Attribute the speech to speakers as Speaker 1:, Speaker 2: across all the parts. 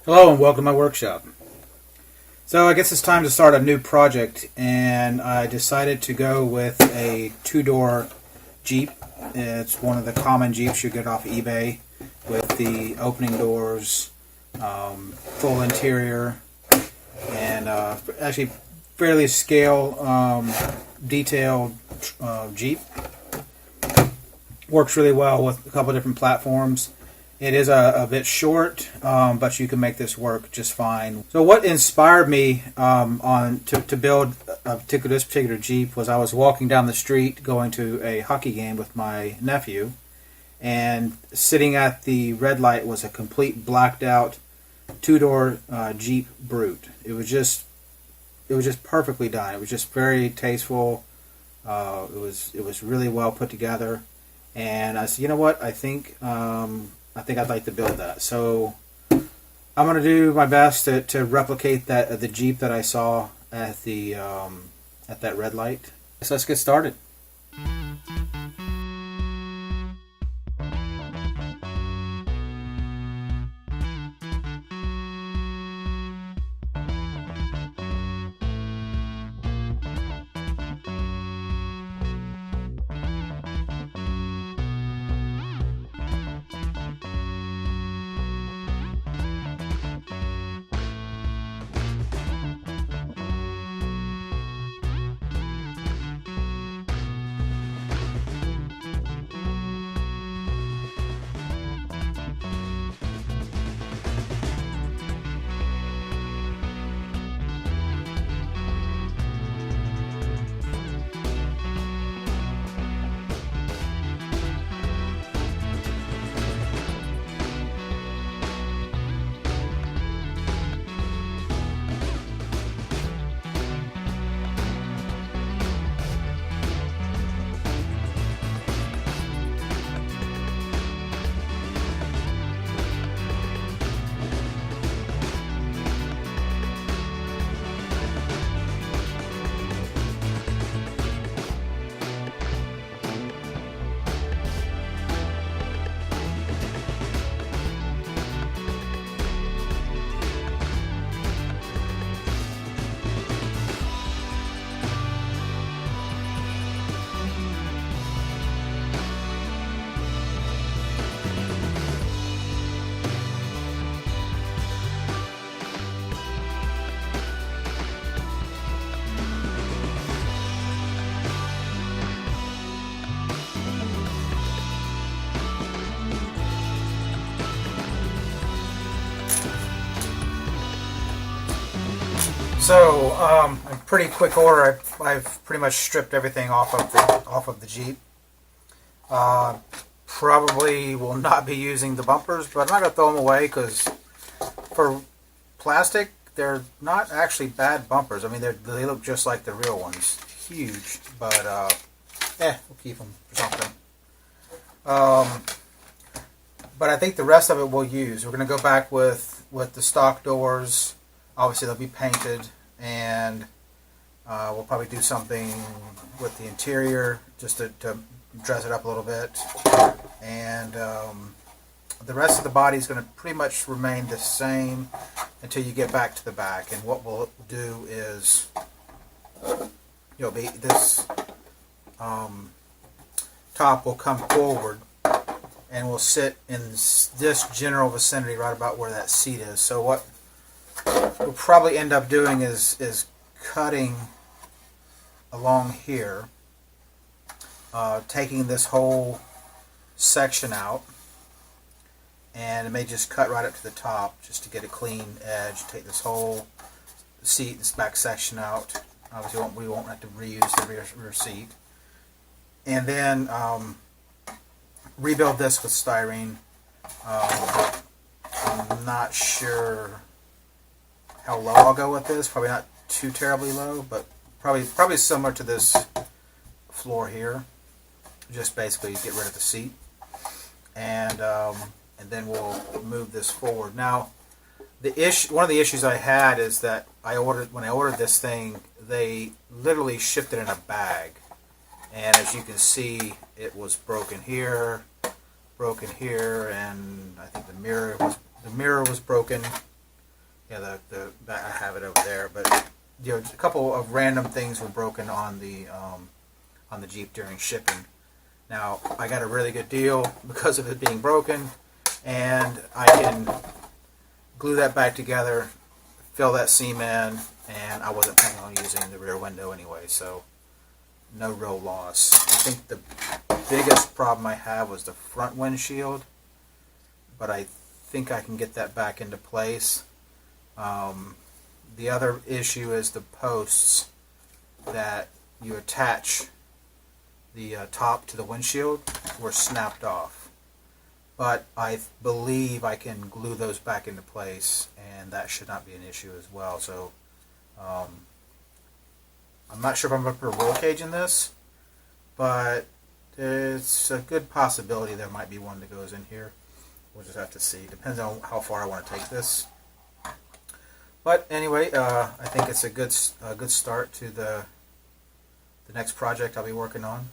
Speaker 1: Hello and welcome to my workshop. So I guess it's time to start a new project, and I decided to go with a two-door Jeep. It's one of the common Jeeps you get off eBay with the opening doors, full interior, and actually fairly detailed Jeep. Works really well with a couple of different platforms. It is a bit short, but you can make this work just fine. So what inspired me to build this particular Jeep was I was walking down the street going to a hockey game with my nephew, and sitting at the red light was a complete blacked out two-door Jeep Brute. It was just perfectly done. It was just very tasteful. It was really well put together, and I said, you know what, I think I'd like to build that. So I'm going to do my best to replicate the Jeep that I saw at that red light. So let's get started. So, in pretty quick order, I've pretty much stripped everything off of the Jeep. Probably will not be using the bumpers, but I'm not going to throw them away because for plastic, they're not actually bad bumpers. I mean, they look just like the real ones. Huge, but we'll keep them for something. But I think the rest of it we'll use. We're going to go back with the stock doors. Obviously, they'll be painted, and we'll probably do something with the interior just to dress it up a little bit. And the rest of the body is going to pretty much remain the same until you get back to the back. And what we'll do is, this top will come forward, and will sit in this general vicinity right about where that seat is. So what we'll probably end up doing is cutting along here, taking this whole section out, and it may just cut right up to the top just to get a clean edge. Take this whole seat, this back section out. Obviously we won't have to reuse the rear seat, and then rebuild this with styrene. I'm not sure how low I'll go with this. Probably not too terribly low, but probably similar to this floor here. Just basically get rid of the seat, and then we'll move this forward. Now, one of the issues I had is that when I ordered this thing, they literally shipped it in a bag, and as you can see, it was broken here, and I think the mirror was broken, Yeah, I have it over there. But a couple of random things were broken on the Jeep during shipping. Now I got a really good deal because of it being broken, and I can glue that back together, fill that seam in, and I wasn't planning on using the rear window anyway, so no real loss. I think the biggest problem I have was the front windshield, but I think I can get that back into place. The other issue is the posts that you attach the top to the windshield were snapped off. But I believe I can glue those back into place, and that should not be an issue as well. So I'm not sure if I'm going to put a roll cage in this, but it's a good possibility there might be one that goes in here. We'll just have to see. Depends on how far I want to take this. But anyway, I think it's a good start to the next project I'll be working on.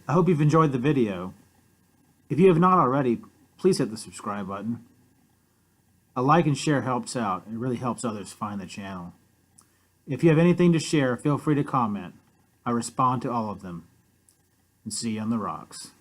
Speaker 2: I hope you've enjoyed the video. If you have not already, please hit the subscribe button. A like and share helps out. It really helps others find the channel. If you have anything to share, feel free to comment. I respond to all of them. And see you on the rocks.